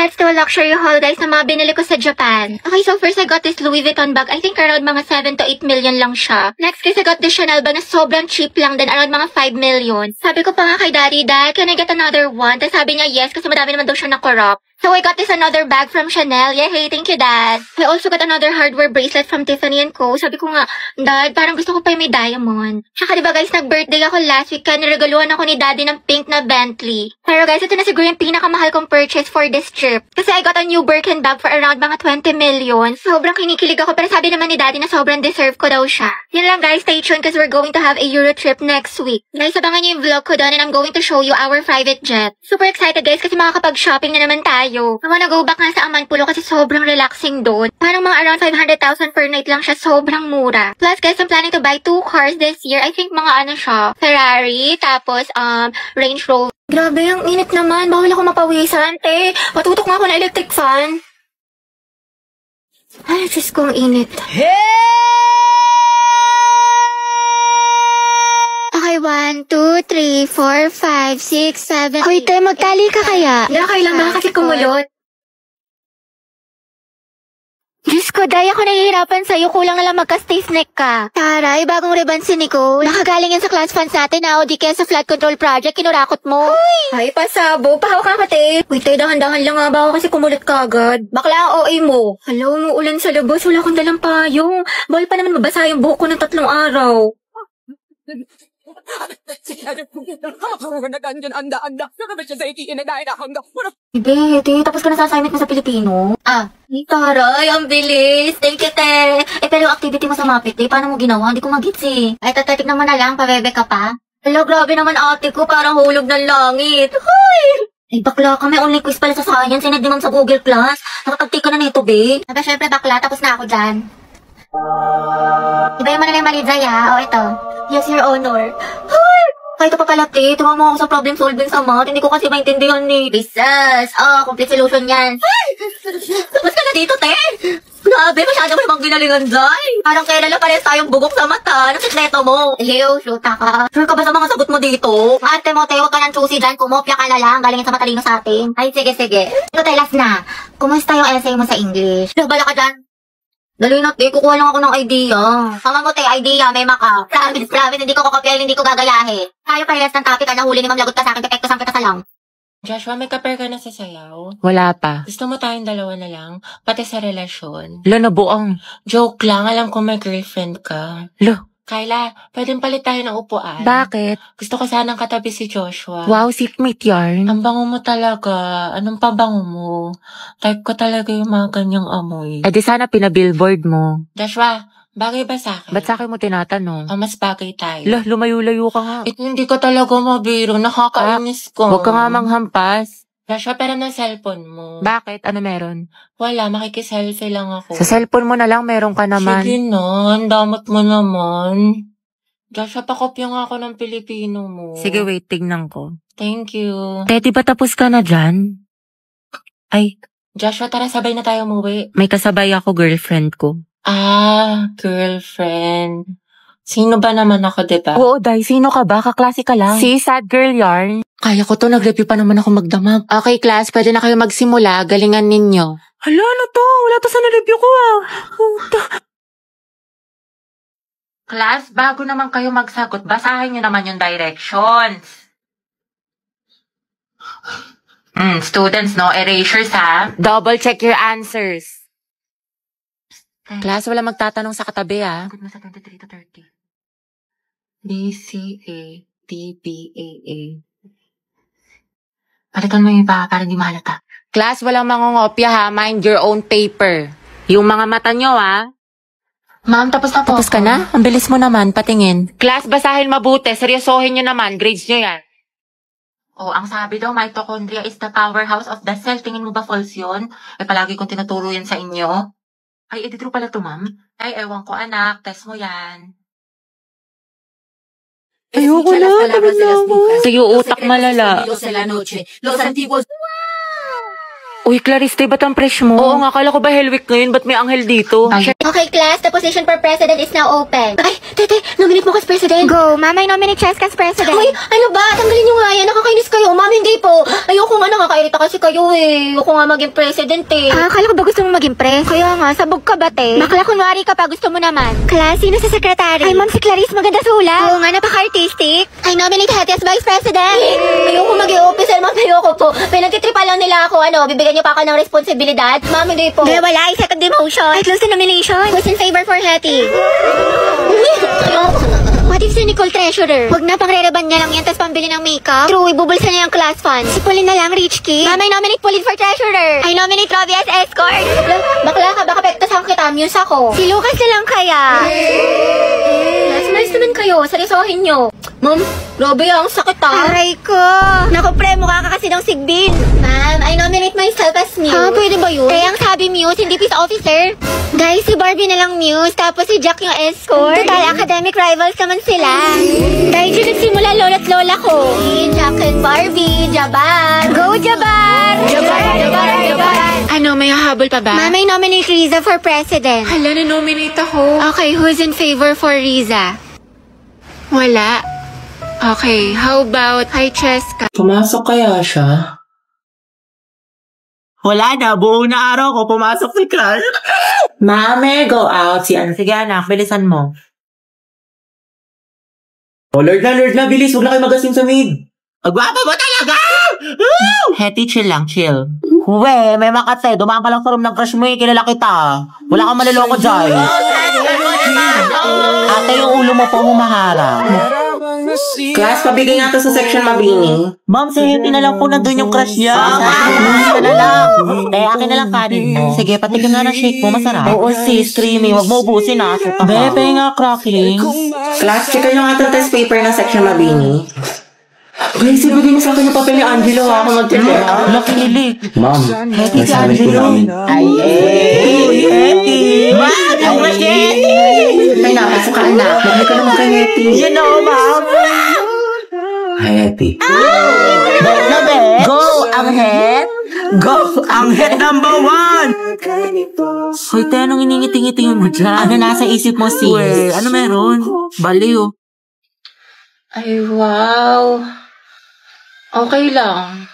Let's do a luxury haul, guys, na mga binili ko sa Japan. Okay, so first I got this Louis Vuitton bag. I think around mga 7 to 8 million lang siya. Next is I got the Chanel bag na sobrang cheap lang din, around mga 5 million. Sabi ko pa nga kay Daddy, Dad, can I get another one? Tapos sabi niya yes, kasi madami naman daw siya na-corrupt. So I got this another bag from Chanel. Yay, thank you, Dad. I also got another hardware bracelet from Tiffany & Co. Sabi ko nga, Dad, parang gusto ko pa yung may diamond. Tsaka diba guys, nag-birthday ako last week, kaya niregaluhan ako ni Daddy ng pink na Bentley. Pero guys, ito na siguro yung pinakamahal kong purchase for this trip. Kasi I got a new Birkin bag for around mga 20 million. Sobrang kinikilig ako, pero sabi naman ni Daddy na sobrang deserve ko daw siya. Yun lang guys, stay tuned because we're going to have a Euro trip next week. Guys, abangan niyo yung vlog ko doon and I'm going to show you our private jet. Super excited guys kasi makakapag-shopping na naman tayo. I wanna go back nga sa Amanpulo kasi sobrang relaxing doon. Parang mga around 500,000 per night lang siya, sobrang mura. Plus guys, I'm planning to buy 2 cars this year. I think mga ano siya, Ferrari, tapos Range Rover. Grabe, ang init naman. Bawal ako mapawisan, te. Patutok nga ako na electric fan. Ay, Diyos ko, ang init. Okay, 1, 2, 3, 4, 5, 6, 7. Hoy, te, magtali ka kaya? Hindi, kailang ba kasi kumulot? Diyos ko, Day, ako nahihirapan sa'yo. Kulang na lang magka-stay snack ka. Taray, bagong ribbon si Nicole. Nakagaling yan sa class fans natin o di kaya sa flood control project, kinurakot mo. Ay, pasabo. Pahawak ka te. Uy, te, dahan-dahan lang nga ba ako kasi kumulit ka agad. Bakla ang OA mo. Hello, umuulan sa labas. Wala akong dalang payong. Bawal pa naman mabasa yung buhok ko ng 3 araw. Ibe, tapos ka na sa assignment mo sa Pilipino? Taray, ang bilis. Thank you, te. Pero yung activity mo sa Mapit, paano mo ginawa? Hindi ko magits eh. Ay, tatignan mo na lang, pabebe ka pa. Hello, grabe naman ate ko, parang hulog ng langit. Hoy! Ay, bakla ka, may online quiz pala sa science. Sinad naman sa Google Class. Nakatagti ka na nito, be. Aba, syempre bakla, tapos na ako dyan. Iba yung mga mali, Zaya. O, ito. Yes, Your Honor. Hoy! Kahit pa pala, te. Tuwa mo ako sa problem solving sa math. Hindi ko kasi maintindihan ni Bisas. Complete solution yan. Ay! Tapos ka na dito, te. Grabe, masyado mo namang ginalingan dyan. Parang kailan lang pares tayong bugok sa mata. Ano sikreto mo? Leo, shoota ka. Sure ka ba sa mga sagot mo dito? Ate mo, te, huwag ka nang choosy dyan. Kumopya ka na lang. Galingin sa matalino sa atin. Ay, sige, sige. Ito, te, last na. Kumusta yung essay mo sa English? Bala ka dyan. Dali na, te. Kukuha lang ako ng idea. Sama mo, te. Idea. May maka. Promise. Hindi ko kokopyahin, hindi ko gagayahin. Tayo parehas ng topic. Nahuli ni Ma'am Lagot ka sa akin. Epekto sang kita sa lang. Joshua, may ka-pair ka na sa sayaw? Wala pa. Gusto mo tayong dalawa na lang? Pati sa relasyon? Lo, nabuang. Joke lang. Alam ko may girlfriend ka. Lo. Kyla, pwedeng palit tayo ng upuan. Bakit? Gusto ko sanang katabi si Joshua. Wow, seatmate yarn. Ang bango mo talaga. Anong pabango mo? Type ko talaga yung mga ganyang amoy. Eh di sana pinabillboard mo. Joshua, bagay ba sa akin? Ba't sa akin mo tinatanong? Mas bagay tayo. Lo, lumayo-layo ka nga. Hindi ko talaga mabiro. Nakakainis ko. Huwag ka nga manghampas. Joshua, pero ng cellphone mo. Bakit? Ano meron? Wala, makikiselfie lang ako. Sa cellphone mo na lang, meron ka naman. Sige na, ang damot mo naman. Joshua, pakopya nga ako ng Pilipino mo. Sige, wait, tignan ko. Thank you. Teti, ba tapos ka na dyan? Ay, Joshua, tara sabay na tayo umuwi. may kasabay ako, girlfriend ko. Girlfriend. Sino ba naman ako, diba? Oo, Day, sino ka ba? Kaklase ka lang. Si sad girl yarn. Kaya ko to, nag-review pa naman ako magdamag. Okay, class, pwede na kayo magsimula. Galingan ninyo. Hala, ano to? Wala to sa na-review ko Class, bago naman kayo magsagot, basahin nyo naman yung directions. Students, no erasures, ha? Double check your answers. Class, wala magtatanong sa katabi, Sagot mo sa 23 to 30. B, C, A, D, B, A, A. Palitan mo yung iba para di mahalata. Class, walang mangungopya ha. Mind your own paper. Yung mga mata nyo Ma'am, tapos na po. Tapos ka na? Ang bilis mo naman, patingin. Class, basahin mabuti. Seryosohin nyo naman. Grades nyo yan. Ang sabi daw, mitochondria is the powerhouse of the cell. Tingin mo ba false yun? Palagi kong tinuturo yan sa inyo. Ay, true pala to, ma'am. Ay, ewan ko, anak. Test mo yan. Ayoko na. Tapos na ako. Sa'yo utak malala. Uy, Clariste, ba't ang fresh mo? Oo nga, kala ko ba Hell Week ngayon? Ba't may anghel dito? Okay, class, the position for president is now open. Ay, Tete, nominate mo kas president. Go, mama, nominate Cheska as president. Hoy, ano ba? Tanggalin nyo nga yan. Nakakainis kayo. Ma'am, hindi po. Ayoko nga nakakairita kasi kayo eh. Ayoko nga maging president eh. Akala ko ba gusto mo maging pres? Kaya nga, sabog ka ba te? Bakla kunwari ka pa, gusto mo naman. Class, sino sa secretary? Ay, ma'am, si Clarice, maganda sulat. Oo nga, napaka-artistic. I nominate Hetty as vice president. Ayoko maging officer, ma'am, ayoko po. Pinagtitripa lang nila ako, bibigyan niyo pa ako ng responsibilidad. Ma'am, hindi po. Hindi, wala. I second demotion. I close the nomination. Who's in favor for Hetty? What if si Nicole treasurer? Huwag na, pang-rereban niya lang yan, tapos pambili ng makeup. True, ibubulsa niya yung class fund. Si Pauline na lang, rich kid. Mama, I nominate Pauline for treasurer. I nominate Robbie as escort. Bakla ka, baka pektasan kita, muse ako. Si Lucas na lang kaya. Nice naman kayo, seryosohin nyo. Ma'am, Robbie, ang sakit Aray ko. Naku, pre, mukha ka kasi ng sigbin. Ma'am, I nominate myself as muse. Pwede ba yun? Kaya ang sabi muse, hindi peace officer. Guys, si Barbie na lang muse, tapos si Jack yung escort. Total, academic rivals naman sila. Dahil dyan nagsimula lola't lola ko. Jack and Barbie, Jabar. Go, Jabar! Jabar! Ano, may hahabol pa ba? Mama, I nominate Riza for president. Hala, na-nominate ako. Okay, who's in favor for Riza? Wala. Okay, how about hi Cheska? Pumasok kaya siya? Wala na, buong na araw ko pumasok si Carl. Mame, go out. Sige anak, bilisan mo. Oh, Lord na, bilis. Huwag na kayo magasin sa mid. Agwapo mo talaga! Hetty, chill lang, chill. Huwe, may makatay. Dumaan ka lang sa room ng crush mo eh. Kilala kita. Wala kang maliloko dyan. Ate, yung ulo mo po humaharap. Class, pabigay nga to sa section mabini. Ma'am, si Hetty na lang po nandun yung crush niya. Ito na lang. Akin na lang kanin mo. Sige, patikin nga ng shake mo. Masarap. Oo, sis, creamy. Huwag mo ubusin na. Bebe nga, cracklings. Class, checkan nyo nga itong test paper ng section mabini. Guys, ibigay niyo sa akin yung papel ni Angelo ha. Ako mag-check. Nakilig. Ma'am, Hetty si Angelo. Ay, Hetty. Ma'am, yung Hetty. May napasok ka anak. Magay ka naman kay Hetty. You know, ma'am. Hi, Hetty. Go, ang het. Go, ang het number 1. Hoy, te, anong iningiti-ngiti mo dyan? Ano nasa isip mo, sis? Uwe, ano meron? Baliw. Ay, wow. Okay lang.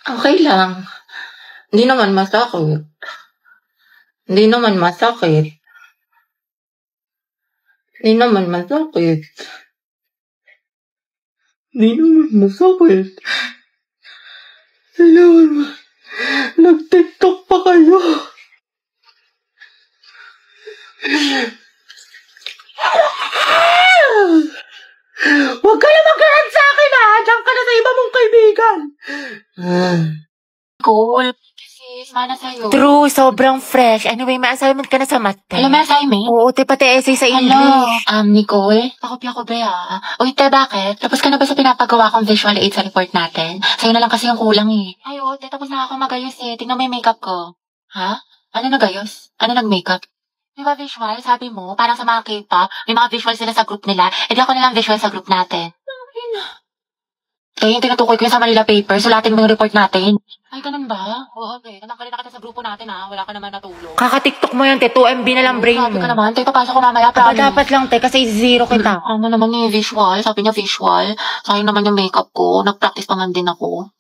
Okay lang. Hindi naman masakit. Hindi naman masakit. Hindi naman masakit. Hindi naman masakit. Hindi naman nag-TikTok pa kayo. Huwag ka na mag-hurt sa akin ha! Diyan ka na sa iba mong kaibigan! Cool. Sis, mana sa'yo. True, sobrang fresh. Anyway, may assignment ka na sa math. Alam mo, assignment? Oo, te, pati essay sa English. Hello, Nicole? Pakopya ko ba Uy, te, bakit? Tapos ka na ba sa pinapagawa kong visual aid sa report natin? Sa'yo na lang kasi yung kulang eh. Ay, oo, te, tapos na ako magayos eh. Tingnan mo yung makeup ko. Ha? Ano nagayos? Ano nag-makeup? Di ba visual? Sabi mo, parang sa mga K-pop, may mga visual sila sa group nila. E di ako nalang visual sa group natin. Kaya yung tinutukoy ko yung sa Manila paper, sulatin mo yung report natin. Ay, ganun ba? Oo, okay. Natanggalin na kita sa grupo natin ha. Wala ka naman natulog. Kaka-TikTok mo yan, te. 2 MB na lang brain Sabi mo. ka naman, tayo papasok ko mamaya. Dapat lang, te, kasi zero kita. Ano naman yung visual? Sabi niya visual. Sayang naman yung makeup ko. Nag-practice pa man din ako.